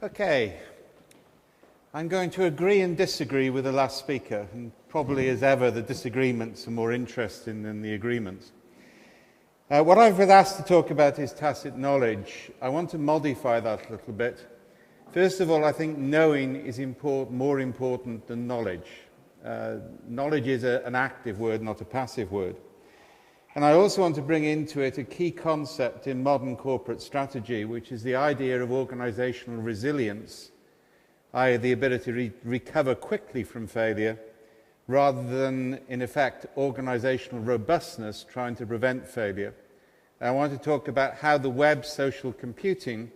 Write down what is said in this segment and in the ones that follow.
Okay, I'm going to agree and disagree with the last speaker, and probably as ever the disagreements are more interesting than the agreements. What I've been asked to talk about is tacit knowledge. I want to modify that a little bit. First of all, I think knowing is more important than knowledge. Knowledge is an active word, not a passive word. And I also want to bring into it a key concept in modern corporate strategy, which is the idea of organizational resilience, i.e. the ability to recover quickly from failure, rather than, in effect, organizational robustness, trying to prevent failure. And I want to talk about how the web, social computing,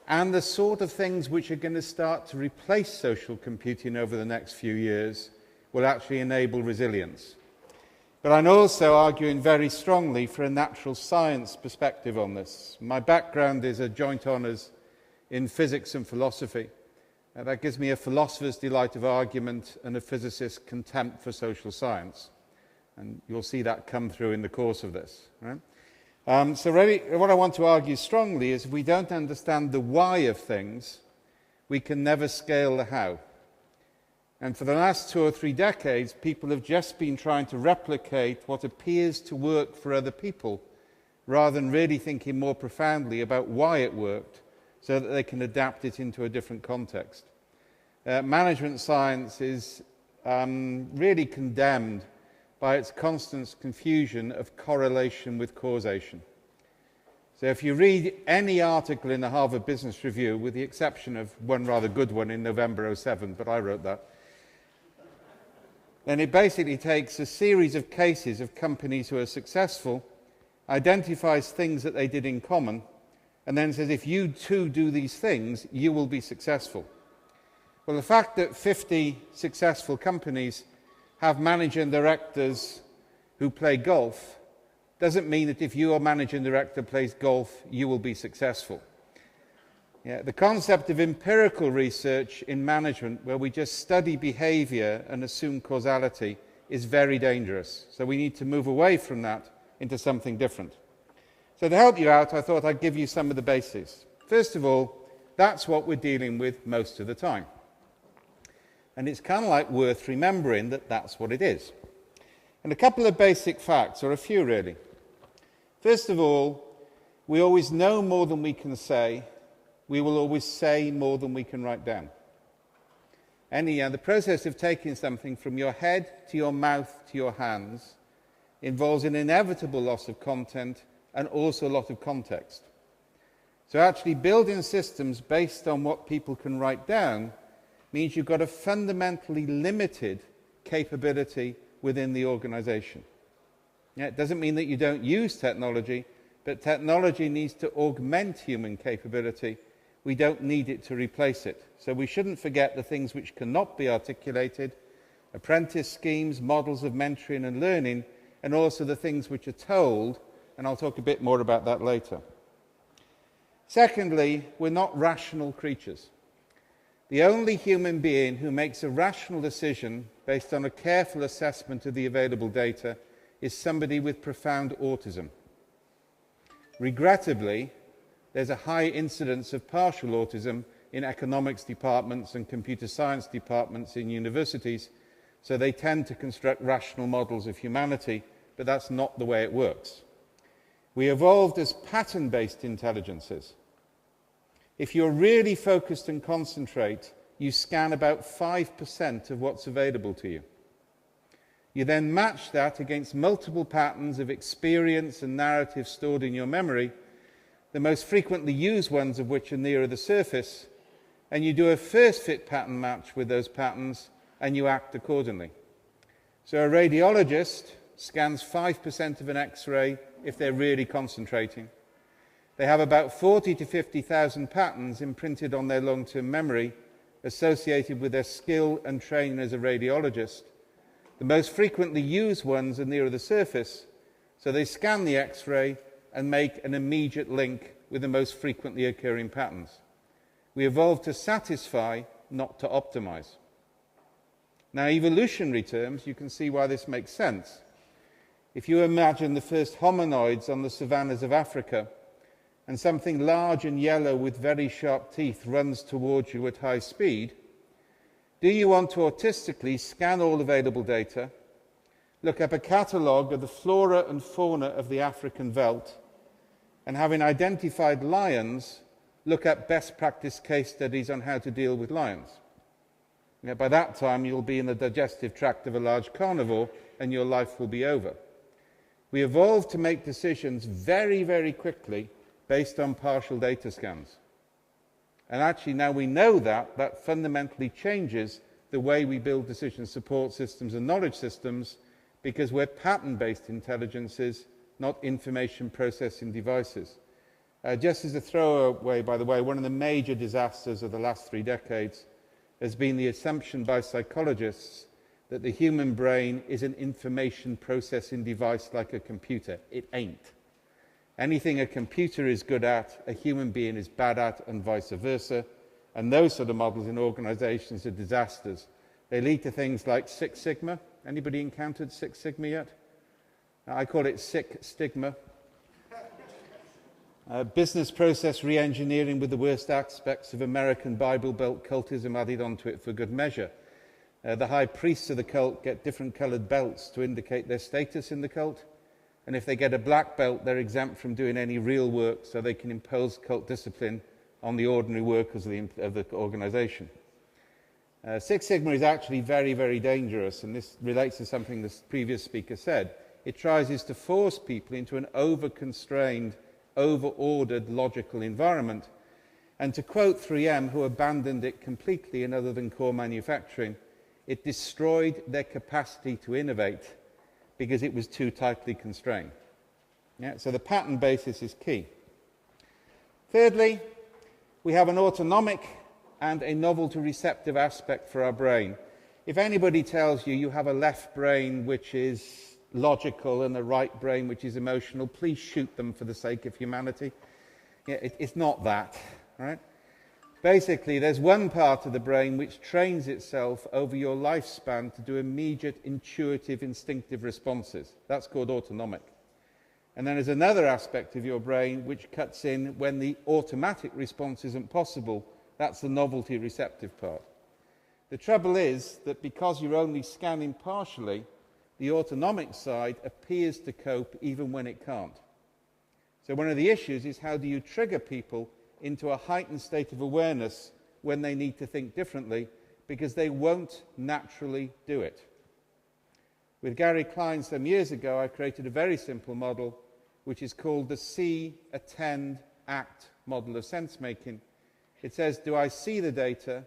and the sort of things which are going to start to replace social computing over the next few years will actually enable resilience. But I'm also arguing very strongly for a natural science perspective on this. My background is a joint honours in physics and philosophy. That gives me a philosopher's delight of argument and a physicist's contempt for social science. And you'll see that come through in the course of this. Right? So really, what I want to argue strongly is if we don't understand the why of things, we can never scale the how. And for the last 2 or 3 decades, people have just been trying to replicate what appears to work for other people, rather than really thinking more profoundly about why it worked, so that they can adapt it into a different context. Management science is really condemned by its constant confusion of correlation with causation. So if you read any article in the Harvard Business Review, with the exception of one rather good one in November '07, but I wrote that, then it basically takes a series of cases of companies who are successful, identifies things that they did in common, and then says, if you too do these things, you will be successful. Well, the fact that 50 successful companies have managing directors who play golf doesn't mean that if your managing director plays golf, you will be successful. The concept of empirical research in management, where we just study behavior and assume causality, is very dangerous. So we need to move away from that into something different. So to help you out, I thought I'd give you some of the basics. First of all, that's what we're dealing with most of the time. And it's kind of like worth remembering that that's what it is. And a couple of basic facts, or a few really. First of all, we always know more than we can say. We will always say more than we can write down. The process of taking something from your head to your mouth to your hands involves an inevitable loss of content and also a lot of context. So actually building systems based on what people can write down means you've got a fundamentally limited capability within the organization. It doesn't mean that you don't use technology, but technology needs to augment human capability. We don't need it to replace it. So we shouldn't forget the things which cannot be articulated, apprentice schemes, models of mentoring and learning, and also the things which are told, and I'll talk a bit more about that later. Secondly, we're not rational creatures. The only human being who makes a rational decision based on a careful assessment of the available data is somebody with profound autism. Regrettably, there's a high incidence of partial autism in economics departments and computer science departments in universities, so they tend to construct rational models of humanity, but that's not the way it works. We evolved as pattern-based intelligences. If you're really focused and concentrate, you scan about 5% of what's available to you. You then match that against multiple patterns of experience and narrative stored in your memory, the most frequently used ones of which are nearer the surface, and you do a first fit pattern match with those patterns, and you act accordingly. So a radiologist scans 5% of an X-ray if they're really concentrating. They have about 40 to 50,000 patterns imprinted on their long-term memory associated with their skill and training as a radiologist. The most frequently used ones are nearer the surface, so they scan the X-ray and make an immediate link with the most frequently occurring patterns. We evolved to satisfy, not to optimize. Now, evolutionary terms, you can see why this makes sense. If you imagine the first hominoids on the savannas of Africa, and something large and yellow with very sharp teeth runs towards you at high speed, do you want to autistically scan all available data, look up a catalogue of the flora and fauna of the African veldt, and having identified lions, look at best practice case studies on how to deal with lions? By that time, you'll be in the digestive tract of a large carnivore and your life will be over. We evolved to make decisions very, very quickly based on partial data scans. And actually, now we know that fundamentally changes the way we build decision support systems and knowledge systems, because we're pattern-based intelligences, not information processing devices. Just as a throwaway, by the way, one of the major disasters of the last 3 decades has been the assumption by psychologists that the human brain is an information processing device like a computer. It ain't. Anything a computer is good at, a human being is bad at, and vice versa. And those sort of models in organizations are disasters. They lead to things like Six Sigma. Anybody encountered Six Sigma yet? I call it sick stigma. Business process re-engineering with the worst aspects of American Bible Belt cultism added onto it for good measure. The high priests of the cult get different coloured belts to indicate their status in the cult. And if they get a black belt, they're exempt from doing any real work, so they can impose cult discipline on the ordinary workers of the organization. Six Sigma is actually very, very dangerous, and this relates to something the previous speaker said. It tries to force people into an over-constrained, over-ordered logical environment. And to quote 3M, who abandoned it completely in other than core manufacturing, it destroyed their capacity to innovate because it was too tightly constrained. Yeah, so the pattern basis is key. Thirdly, we have an autonomic and a novelty receptive aspect for our brain. If anybody tells you you have a left brain which is logical and a right brain which is emotional, please shoot them for the sake of humanity. Yeah, it's not that, right? Basically, there's one part of the brain which trains itself over your lifespan to do immediate, intuitive, instinctive responses. That's called autonomic. And then there's another aspect of your brain which cuts in when the automatic response isn't possible. That's the novelty receptive part. The trouble is that because you're only scanning partially, the autonomic side appears to cope even when it can't. So one of the issues is, how do you trigger people into a heightened state of awareness when they need to think differently, because they won't naturally do it. With Gary Klein some years ago, I created a very simple model which is called the See, Attend, Act model of sense-making. It says, do I see the data?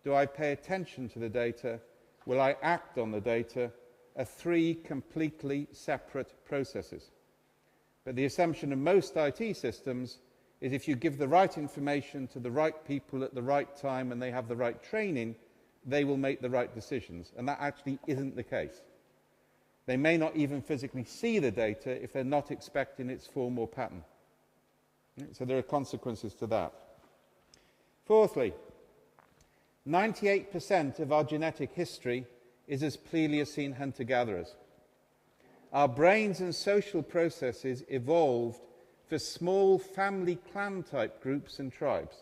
Do I pay attention to the data? Will I act on the data? Are 3 completely separate processes. But the assumption of most IT systems is if you give the right information to the right people at the right time and they have the right training, they will make the right decisions. And that actually isn't the case. They may not even physically see the data if they're not expecting its form or pattern. So there are consequences to that. Fourthly, 98% of our genetic history is as Pleistocene hunter-gatherers. Our brains and social processes evolved for small family clan type groups and tribes.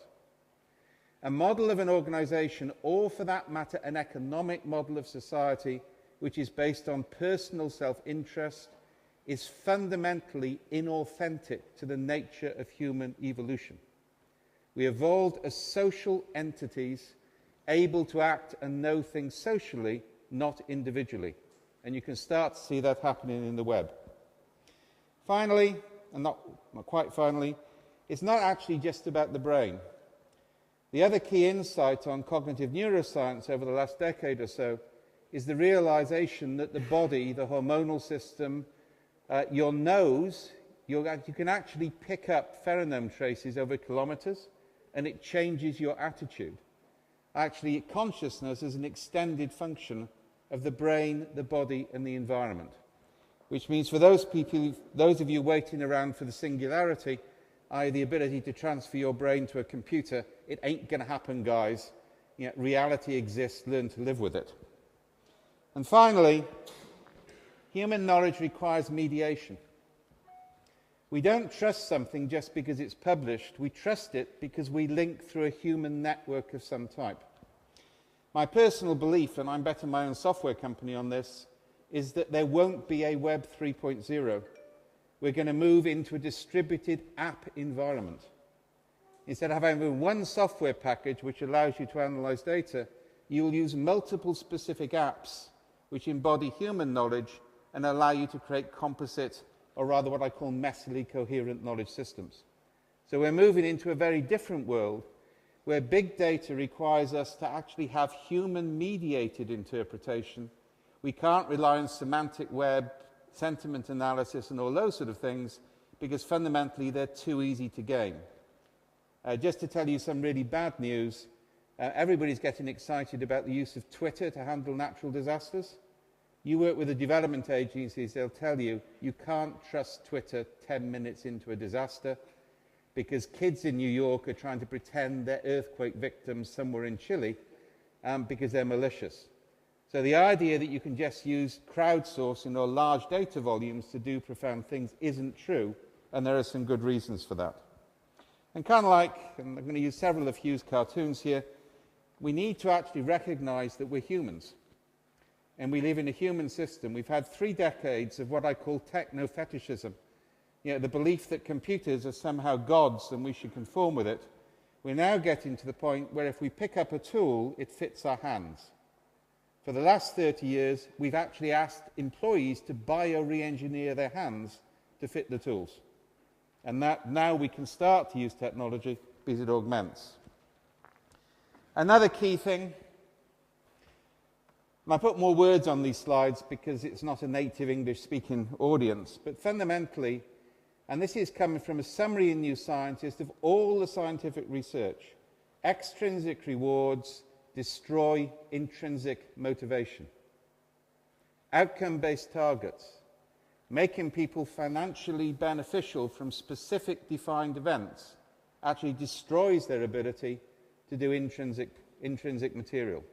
A model of an organization, or for that matter an economic model of society which is based on personal self-interest, is fundamentally inauthentic to the nature of human evolution. We evolved as social entities able to act and know things socially, not individually. And you can start to see that happening in the web. Finally, and not quite finally, it's not actually just about the brain. The other key insight on cognitive neuroscience over the last decade or so is the realization that the body, the hormonal system, your nose, you can actually pick up pheromone traces over kilometers, and it changes your attitude. Actually, consciousness is an extended function of the brain, the body, and the environment. Which means for those people, those of you waiting around for the singularity, i.e. the ability to transfer your brain to a computer, it ain't going to happen, guys. You know, reality exists, learn to live with it. And finally, human knowledge requires mediation. We don't trust something just because it's published. We trust it because we link through a human network of some type. My personal belief, and I'm betting my own software company on this, is that there won't be a Web 3.0. We're going to move into a distributed app environment. Instead of having one software package which allows you to analyze data, you will use multiple specific apps which embody human knowledge and allow you to create composite, or rather what I call messily coherent knowledge systems. So we're moving into a very different world where big data requires us to actually have human-mediated interpretation. We can't rely on semantic web, sentiment analysis, and all those sort of things, because fundamentally they're too easy to gain. Just to tell you some really bad news, everybody's getting excited about the use of Twitter to handle natural disasters. You work with the development agencies, they'll tell you, you can't trust Twitter 10 minutes into a disaster, because kids in New York are trying to pretend they're earthquake victims somewhere in Chile because they're malicious. So the idea that you can just use crowdsourcing or large data volumes to do profound things isn't true, and there are some good reasons for that. And kind of like, and I'm going to use several of Hugh's cartoons here, we need to actually recognize that we're humans. And we live in a human system. We've had 3 decades of what I call Techno Fetishism. You know, the belief that computers are somehow gods and we should conform with it. We're now getting to the point where if we pick up a tool, it fits our hands. For the last 30 years, we've actually asked employees to bio-re-engineer their hands to fit the tools. And that now we can start to use technology because it augments. Another key thing, and I put more words on these slides because it's not a native English-speaking audience, but fundamentally, and this is coming from a summary in New Scientist of all the scientific research, extrinsic rewards destroy intrinsic motivation. Outcome-based targets, making people financially beneficial from specific defined events, actually destroys their ability to do intrinsic material.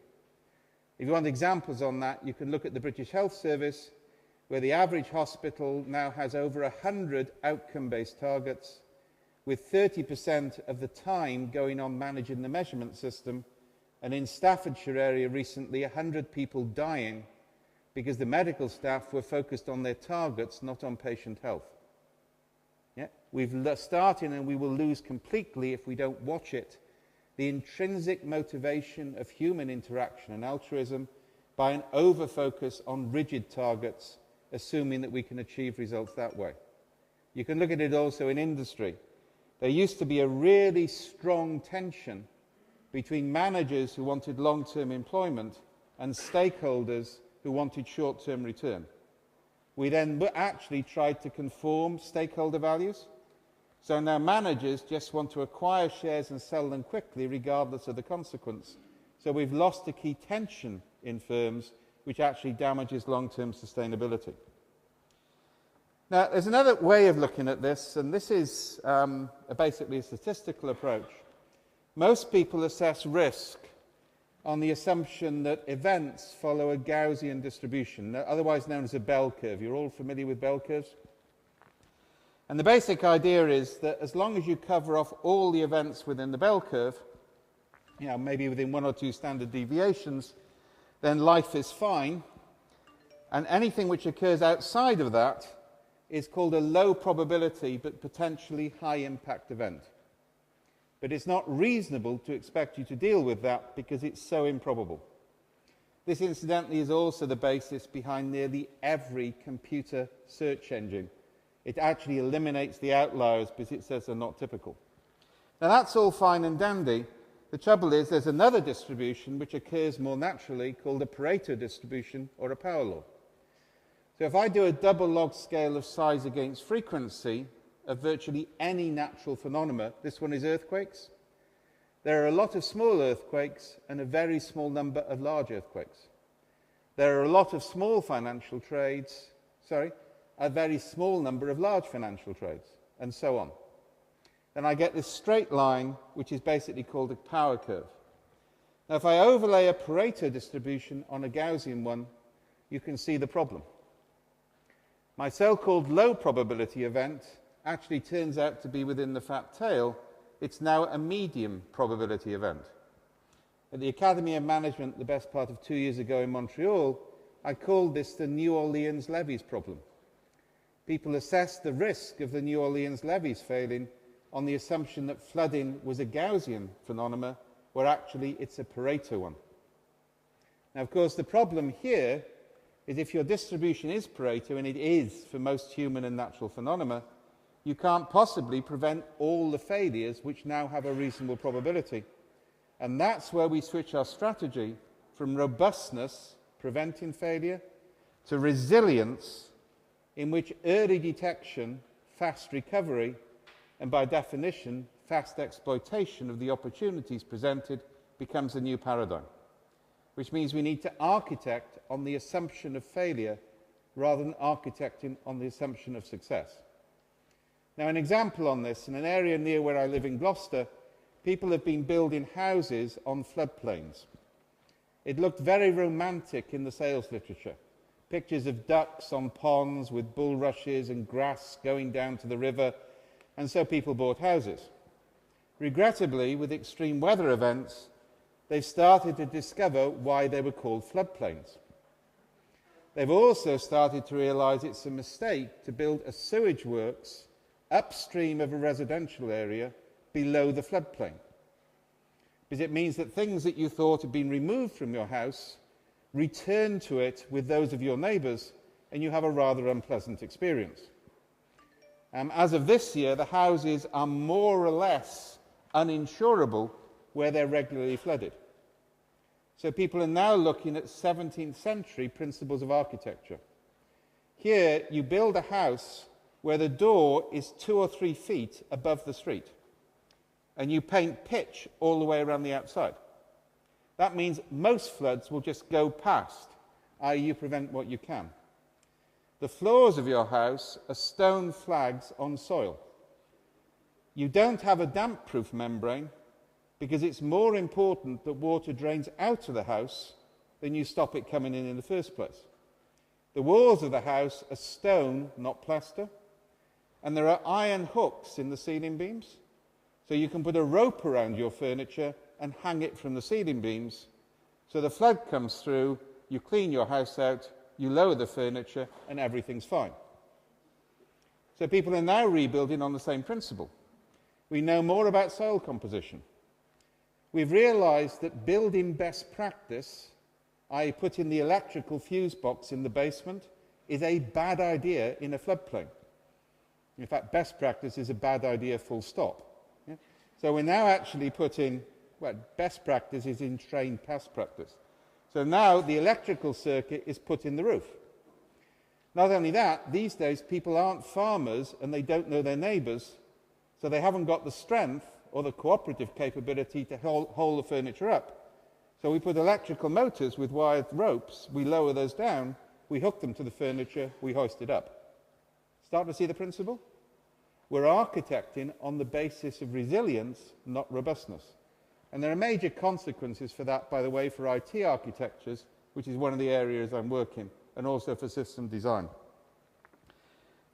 If you want examples on that, you can look at the British Health Service, where the average hospital now has over 100 outcome-based targets, with 30% of the time going on managing the measurement system, and in Staffordshire area recently 100 people dying because the medical staff were focused on their targets, not on patient health. Yeah? We've started, and we will lose completely if we don't watch it, the intrinsic motivation of human interaction and altruism by an over-focus on rigid targets, assuming that we can achieve results that way. You can look at it also in industry. There used to be a really strong tension between managers who wanted long-term employment and stakeholders who wanted short-term return. We then actually tried to conform stakeholder values. So now managers just want to acquire shares and sell them quickly regardless of the consequence. So we've lost a key tension in firms which actually damages long-term sustainability. Now, there's another way of looking at this, and this is basically a statistical approach. Most people assess risk on the assumption that events follow a Gaussian distribution, otherwise known as a bell curve. You're all familiar with bell curves? And the basic idea is that as long as you cover off all the events within the bell curve, you know, maybe within 1 or 2 standard deviations, then life is fine. And anything which occurs outside of that is called a low probability but potentially high impact event. But it's not reasonable to expect you to deal with that because it's so improbable. This, incidentally, is also the basis behind nearly every computer search engine. It actually eliminates the outliers because it says they're not typical. Now, that's all fine and dandy. The trouble is there's another distribution which occurs more naturally called a Pareto distribution or a power law. So if I do a double log scale of size against frequency of virtually any natural phenomena, this one is earthquakes, there are a lot of small earthquakes and a very small number of large earthquakes. There are a lot of small financial trades, a very small number of large financial trades, and so on. Then I get this straight line, which is basically called a power curve. Now, if I overlay a Pareto distribution on a Gaussian one, you can see the problem. My so-called low probability event actually turns out to be within the fat tail, it's now a medium probability event. At the Academy of Management, the best part of 2 years ago in Montreal, I called this the New Orleans levees problem. People assessed the risk of the New Orleans levees failing on the assumption that flooding was a Gaussian phenomenon, where actually it's a Pareto one. Now, of course, the problem here is if your distribution is Pareto, and it is for most human and natural phenomena, you can't possibly prevent all the failures which now have a reasonable probability. And that's where we switch our strategy from robustness, preventing failure, to resilience, in which early detection, fast recovery, and by definition, fast exploitation of the opportunities presented becomes a new paradigm, which means we need to architect on the assumption of failure rather than architecting on the assumption of success. Now, an example on this, in an area near where I live in Gloucester, people have been building houses on floodplains. It looked very romantic in the sales literature. Pictures of ducks on ponds with bulrushes and grass going down to the river, and so people bought houses. Regrettably, with extreme weather events, they've started to discover why they were called floodplains. They've also started to realise it's a mistake to build a sewage works upstream of a residential area below the floodplain, because it means that things that you thought had been removed from your house return to it with those of your neighbours, and you have a rather unpleasant experience. As of this year, the houses are more or less uninsurable where they're regularly flooded. So people are now looking at 17th century principles of architecture. Here, you build a house where the door is 2 or 3 feet above the street, and you paint pitch all the way around the outside. That means most floods will just go past, i.e. you prevent what you can. The floors of your house are stone flags on soil. You don't have a damp-proof membrane because it's more important that water drains out of the house than you stop it coming in the first place. The walls of the house are stone, not plaster, and there are iron hooks in the ceiling beams, so you can put a rope around your furniture and hang it from the ceiling beams. So the flood comes through, you clean your house out, you lower the furniture, and everything's fine. So people are now rebuilding on the same principle. We know more about soil composition. We've realised that building best practice, i.e. putting the electrical fuse box in the basement, is a bad idea in a floodplain. In fact, best practice is a bad idea full stop. Yeah? So we're now actually putting, well, best practice is in trained past practice. So now the electrical circuit is put in the roof. Not only that, these days people aren't farmers and they don't know their neighbours, so they haven't got the strength or the cooperative capability to hold the furniture up. So we put electrical motors with wired ropes, we lower those down, we hook them to the furniture, we hoist it up. Start to see the principle? We're architecting on the basis of resilience, not robustness. And there are major consequences for that, by the way, for IT architectures, which is one of the areas I'm working, and also for system design.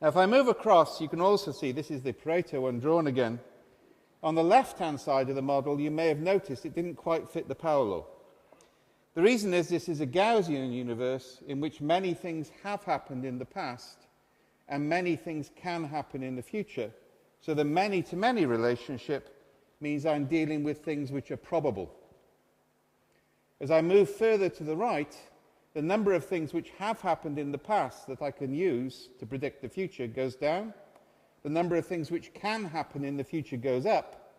Now, if I move across, you can also see, this is the Pareto one drawn again. On the left-hand side of the model, you may have noticed it didn't quite fit the power law. The reason is this is a Gaussian universe in which many things have happened in the past and many things can happen in the future. So the many-to-many relationship means I'm dealing with things which are probable. As I move further to the right, the number of things which have happened in the past that I can use to predict the future goes down. The number of things which can happen in the future goes up.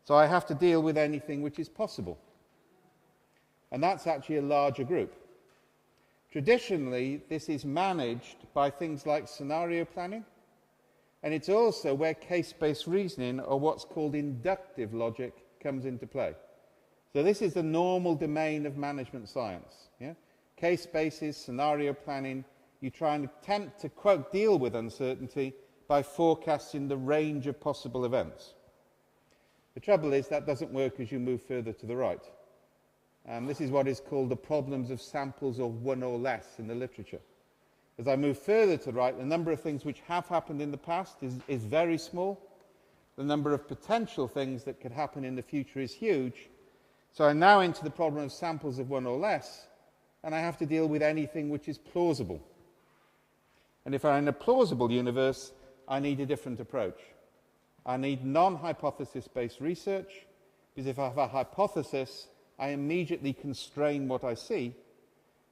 So I have to deal with anything which is possible. And that's actually a larger group. Traditionally, this is managed by things like scenario planning, and it's also where case-based reasoning, or what's called inductive logic, comes into play. So this is the normal domain of management science. Yeah? Case basis, scenario planning, you try and attempt to, quote, deal with uncertainty by forecasting the range of possible events. The trouble is that doesn't work as you move further to the right. This is what is called the problems of samples of one or less in the literature. As I move further to the right, the number of things which have happened in the past is very small. The number of potential things that could happen in the future is huge. So I'm now into the problem of samples of one or less, and I have to deal with anything which is plausible. And if I'm in a plausible universe, I need a different approach. I need non-hypothesis-based research, because if I have a hypothesis, I immediately constrain what I see.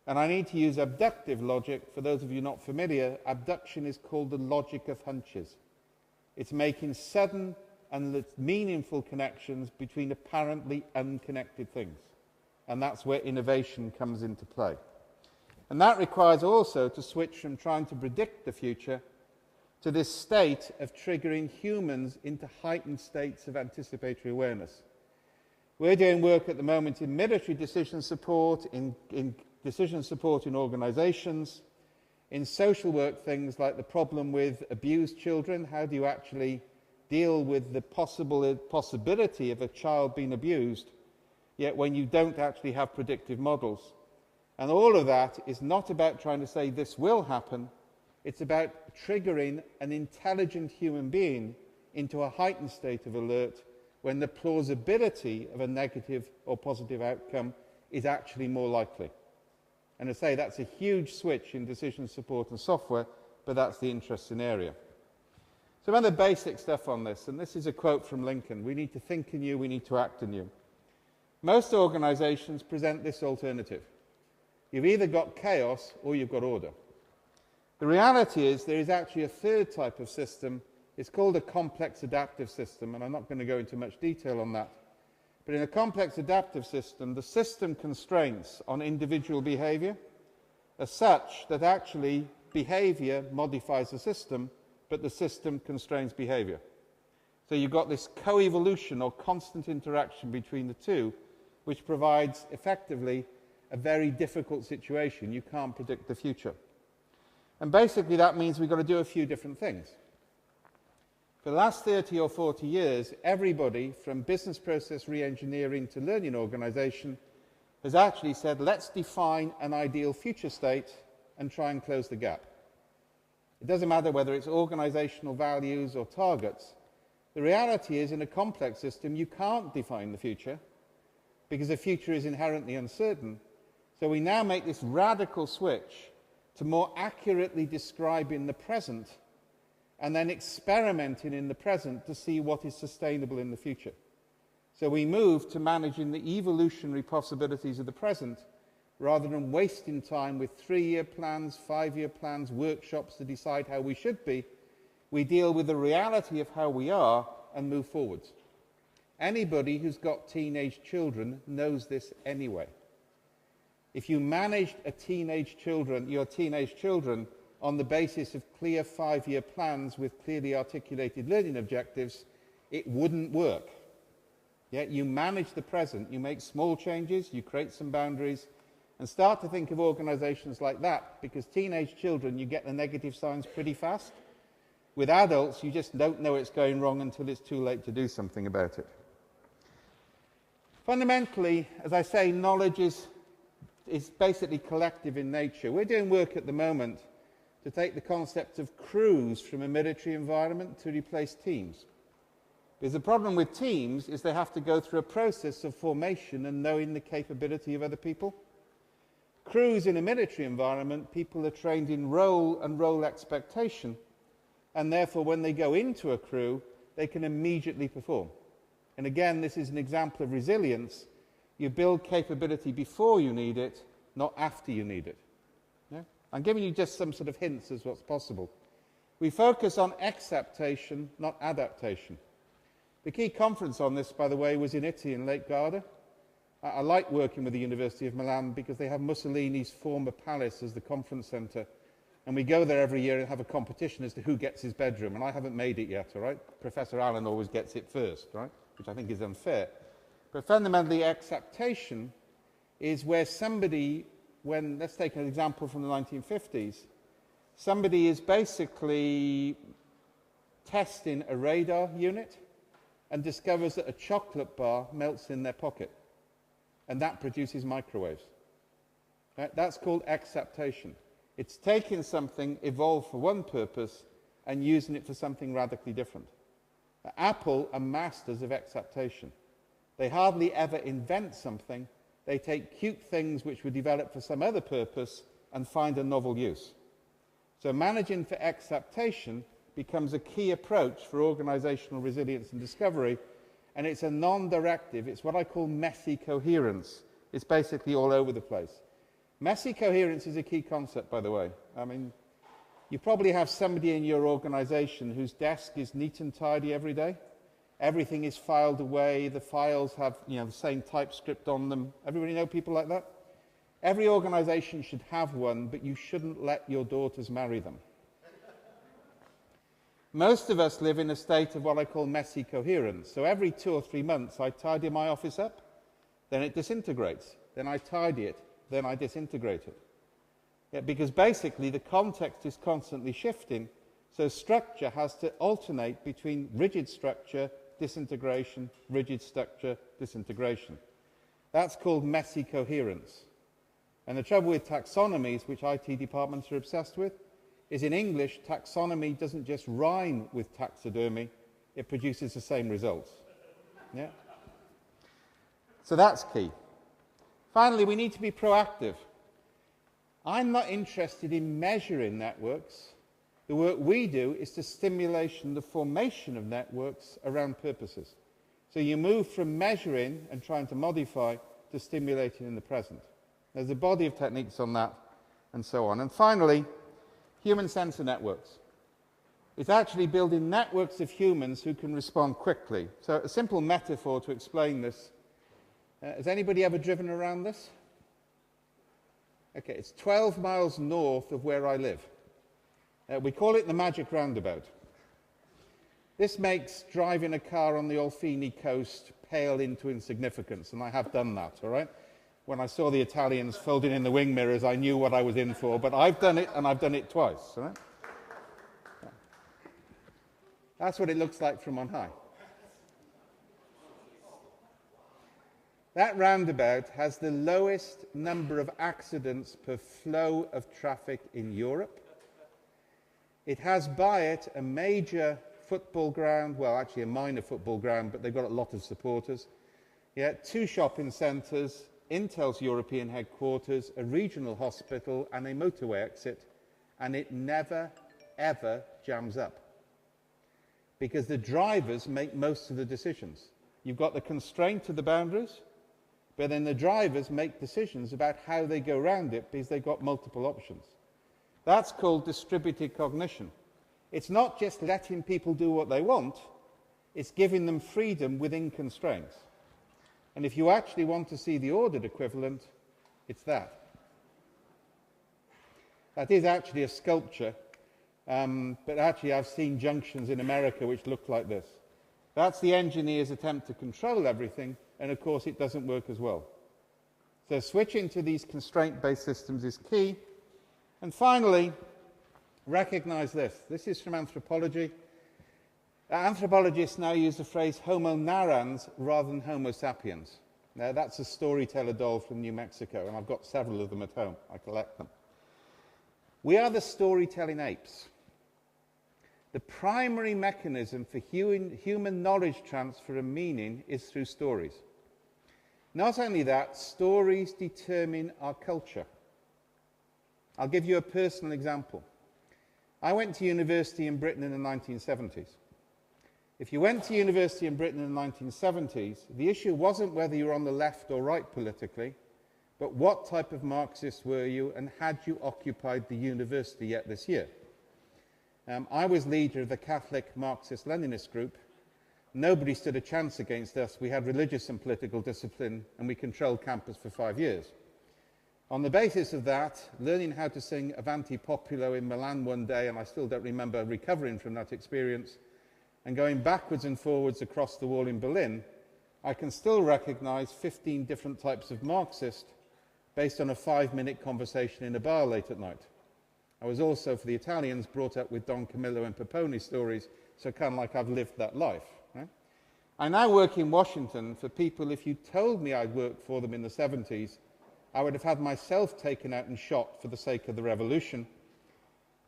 And I need to use abductive logic. For those of you not familiar, abduction is called the logic of hunches. It's making sudden and meaningful connections between apparently unconnected things. And that's where innovation comes into play. And that requires also to switch from trying to predict the future to this state of triggering humans into heightened states of anticipatory awareness. We're doing work at the moment in military decision support, in decision support in organizations, in social work things like the problem with abused children. How do you actually deal with the possibility of a child being abused, yet when you don't actually have predictive models? And all of that is not about trying to say this will happen. It's about triggering an intelligent human being into a heightened state of alert when the plausibility of a negative or positive outcome is actually more likely. And I say that's a huge switch in decision support and software, but that's the interesting area. Some other basic stuff on this, and this is a quote from Lincoln: we need to think anew, we need to act anew. Most organizations present this alternative. You've either got chaos or you've got order. The reality is there is actually a third type of system. It's called a complex adaptive system, and I'm not going to go into much detail on that. But in a complex adaptive system, the system constraints on individual behavior are such that actually behavior modifies the system, but the system constrains behavior. So you've got this coevolution or constant interaction between the two, which provides effectively a very difficult situation. You can't predict the future. And basically that means we've got to do a few different things. For the last 30 or 40 years, everybody from business process re-engineering to learning organization has actually said, let's define an ideal future state and try and close the gap. It doesn't matter whether it's organizational values or targets. The reality is, in a complex system, you can't define the future because the future is inherently uncertain. So we now make this radical switch to more accurately describing the present and then experimenting in the present to see what is sustainable in the future. So we move to managing the evolutionary possibilities of the present rather than wasting time with 3-year plans, 5-year plans, workshops to decide how we should be. We deal with the reality of how we are and move forwards. Anybody who's got teenage children knows this anyway. If you managed your teenage children on the basis of clear 5-year plans with clearly articulated learning objectives, it wouldn't work. Yet you manage the present, you make small changes, you create some boundaries, and start to think of organizations like that, because teenage children, you get the negative signs pretty fast. With adults, you just don't know it's going wrong until it's too late to do something about it. Fundamentally, as I say, knowledge is basically collective in nature. We're doing work at the moment to take the concept of crews from a military environment to replace teams. Because the problem with teams is they have to go through a process of formation and knowing the capability of other people. Crews in a military environment, people are trained in role and role expectation, and therefore when they go into a crew, they can immediately perform. And again, this is an example of resilience. You build capability before you need it, not after you need it. Yeah? I'm giving you just some sort of hints as what's possible. We focus on acceptation, not adaptation. The key conference on this, by the way, was in Italy in Lake Garda. I like working with the University of Milan because they have Mussolini's former palace as the conference centre. And we go there every year and have a competition as to who gets his bedroom. And I haven't made it yet, all right? Professor Allen always gets it first, right? Which I think is unfair. But fundamentally, acceptation is where somebody, let's take an example from the 1950s, somebody is basically testing a radar unit and discovers that a chocolate bar melts in their pocket, and that produces microwaves. Right? That's called acceptation. It's taking something evolved for one purpose and using it for something radically different. Apple are masters of exaptation. They hardly ever invent something. They take cute things which were developed for some other purpose and find a novel use. So managing for exaptation becomes a key approach for organizational resilience and discovery, and it's a non-directive. It's what I call messy coherence. It's basically all over the place. Messy coherence is a key concept, by the way. I mean, you probably have somebody in your organization whose desk is neat and tidy every day. Everything is filed away. The files have, the same TypeScript on them. Everybody know people like that? Every organization should have one, but you shouldn't let your daughters marry them. Most of us live in a state of what I call messy coherence. So every 2 or 3 months, I tidy my office up, then it disintegrates. Then I tidy it, then I disintegrate it. Yeah, because basically the context is constantly shifting, so structure has to alternate between rigid structure, disintegration, rigid structure, disintegration. That's called messy coherence. And the trouble with taxonomies, which IT departments are obsessed with, is in English, taxonomy doesn't just rhyme with taxidermy, it produces the same results. Yeah? So that's key. Finally, we need to be proactive. I'm not interested in measuring networks. The work we do is to stimulation the formation of networks around purposes. So you move from measuring and trying to modify to stimulating in the present. There's a body of techniques on that and so on. And finally, human sensor networks. It's actually building networks of humans who can respond quickly. So a simple metaphor to explain this. Has anybody ever driven around this? Okay, it's 12 miles north of where I live. We call it the magic roundabout. This makes driving a car on the Alfini coast pale into insignificance, and I have done that, all right? When I saw the Italians folding in the wing mirrors, I knew what I was in for, but I've done it, and I've done it twice, all right? Yeah. That's what it looks like from on high. That roundabout has the lowest number of accidents per flow of traffic in Europe. It has by it a major football ground, well, actually a minor football ground, but they've got a lot of supporters. Yeah, 2 shopping centres, Intel's European headquarters, a regional hospital, and a motorway exit, and it never, ever jams up. Because the drivers make most of the decisions. You've got the constraint to the boundaries, but then the drivers make decisions about how they go around it because they've got multiple options. That's called distributed cognition. It's not just letting people do what they want, it's giving them freedom within constraints. And if you actually want to see the ordered equivalent, it's that. That is actually a sculpture, but actually I've seen junctions in America which look like this. That's the engineer's attempt to control everything, and of course it doesn't work as well. So switching to these constraint-based systems is key. And finally, recognize this. This is from anthropology. Anthropologists now use the phrase homo narrans rather than homo sapiens. Now, that's a storyteller doll from New Mexico, and I've got several of them at home. I collect them. We are the storytelling apes. The primary mechanism for human knowledge transfer and meaning is through stories. Not only that, stories determine our culture. I'll give you a personal example. I went to university in Britain in the 1970s. If you went to university in Britain in the 1970s, the issue wasn't whether you were on the left or right politically, but what type of Marxist were you and had you occupied the university yet this year? I was leader of the Catholic Marxist-Leninist group. Nobody stood a chance against us. We had religious and political discipline, and we controlled campus for 5 years. On the basis of that, learning how to sing Avanti Populo in Milan one day, and I still don't remember recovering from that experience, and going backwards and forwards across the wall in Berlin, I can still recognize 15 different types of Marxist based on a 5-minute conversation in a bar late at night. I was also, for the Italians, brought up with Don Camillo and Peppone stories, so kind of like I've lived that life. Right? I now work in Washington for people, if you told me I'd worked for them in the 70s, I would have had myself taken out and shot for the sake of the revolution.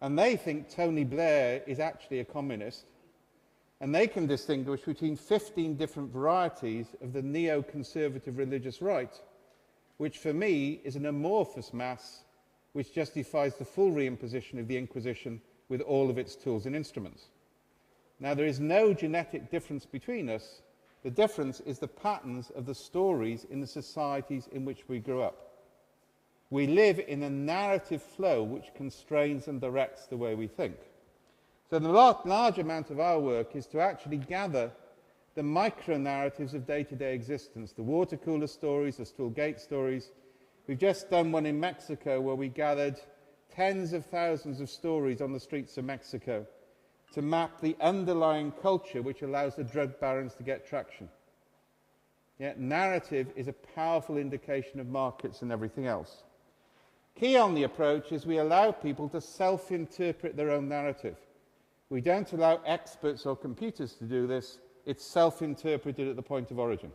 And they think Tony Blair is actually a communist. And they can distinguish between 15 different varieties of the neoconservative religious right, which for me is an amorphous mass which justifies the full reimposition of the Inquisition with all of its tools and instruments. Now, there is no genetic difference between us. The difference is the patterns of the stories in the societies in which we grew up. We live in a narrative flow which constrains and directs the way we think. So the large amount of our work is to actually gather the micro-narratives of day-to-day existence, the water cooler stories, the stool gate stories. We've just done one in Mexico where we gathered tens of thousands of stories on the streets of Mexico to map the underlying culture which allows the drug barons to get traction. Yet narrative is a powerful indication of markets and everything else. Key on the approach is we allow people to self-interpret their own narrative. We don't allow experts or computers to do this. It's self-interpreted at the point of origin.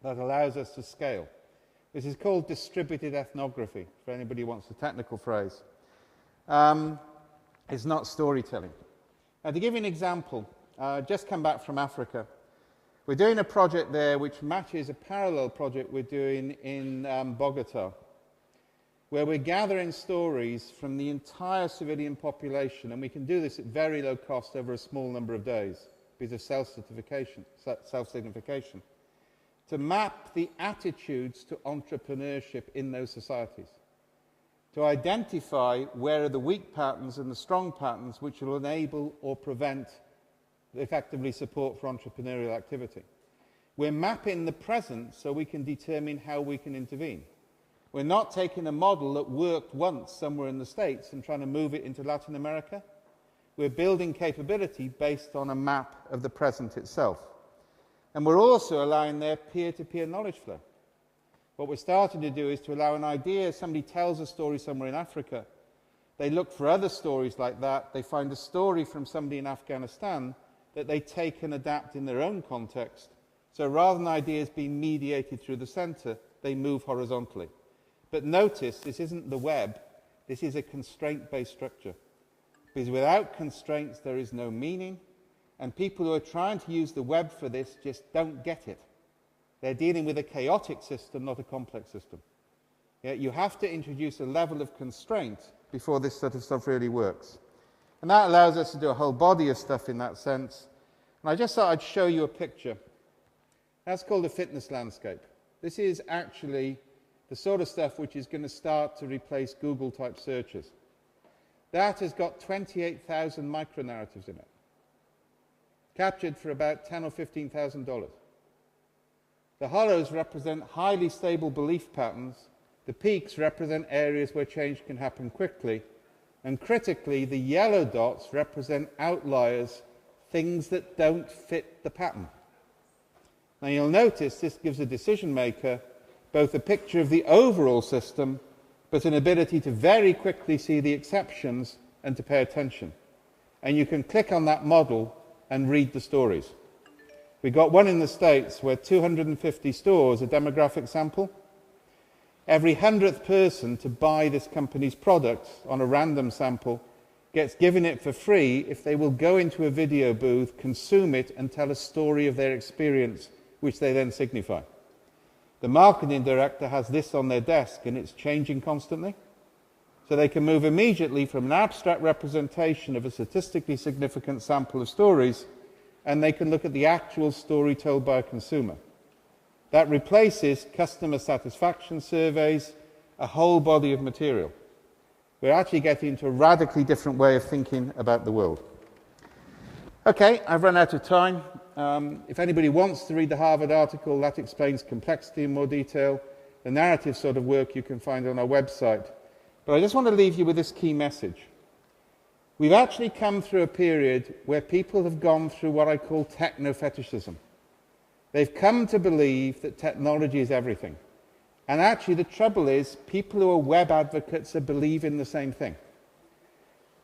That allows us to scale. This is called distributed ethnography, for anybody who wants the technical phrase. It's not storytelling. Now, to give you an example, just come back from Africa. We're doing a project there which matches a parallel project we're doing in Bogota, where we're gathering stories from the entire civilian population, and we can do this at very low cost over a small number of days because of self-signification, to map the attitudes to entrepreneurship in those societies, to identify where are the weak patterns and the strong patterns which will enable or prevent effectively support for entrepreneurial activity. We're mapping the present so we can determine how we can intervene. We're not taking a model that worked once somewhere in the States and trying to move it into Latin America. We're building capability based on a map of the present itself. And we're also allowing their peer-to-peer knowledge flow. What we're starting to do is to allow an idea, somebody tells a story somewhere in Africa, they look for other stories like that, they find a story from somebody in Afghanistan that they take and adapt in their own context. So rather than ideas being mediated through the center, they move horizontally. But notice, this isn't the web, this is a constraint-based structure. Because without constraints, there is no meaning, and people who are trying to use the web for this just don't get it. They're dealing with a chaotic system, not a complex system. Yeah, you have to introduce a level of constraint before this sort of stuff really works. And that allows us to do a whole body of stuff in that sense. And I just thought I'd show you a picture. That's called a fitness landscape. This is actually the sort of stuff which is going to start to replace Google-type searches. That has got 28,000 micro-narratives in it, captured for about $10,000 or $15,000. The hollows represent highly stable belief patterns. The peaks represent areas where change can happen quickly. And critically, the yellow dots represent outliers, things that don't fit the pattern. Now you'll notice this gives a decision maker both a picture of the overall system, but an ability to very quickly see the exceptions and to pay attention. And you can click on that model and read the stories. We got one in the States where 250 stores, a demographic sample. Every 100th person to buy this company's product on a random sample gets given it for free if they will go into a video booth, consume it, and tell a story of their experience, which they then signify. The marketing director has this on their desk, and it's changing constantly. So they can move immediately from an abstract representation of a statistically significant sample of stories, and they can look at the actual story told by a consumer. That replaces customer satisfaction surveys, a whole body of material. We're actually getting into a radically different way of thinking about the world. Okay, I've run out of time. If anybody wants to read the Harvard article, that explains complexity in more detail. The narrative sort of work you can find on our website. But I just want to leave you with this key message. We've actually come through a period where people have gone through what I call Techno Fetishism. They've come to believe that technology is everything. And actually the trouble is, people who are web advocates are believing the same thing.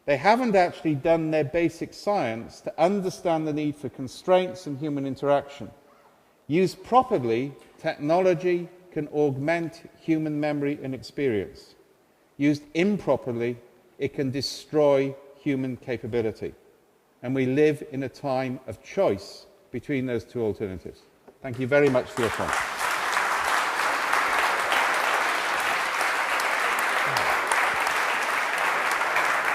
They haven't actually done their basic science to understand the need for constraints and human interaction. Used properly, technology, can augment human memory and experience. Used improperly, it can destroy human capability. And we live in a time of choice between those two alternatives. Thank you very much for your time.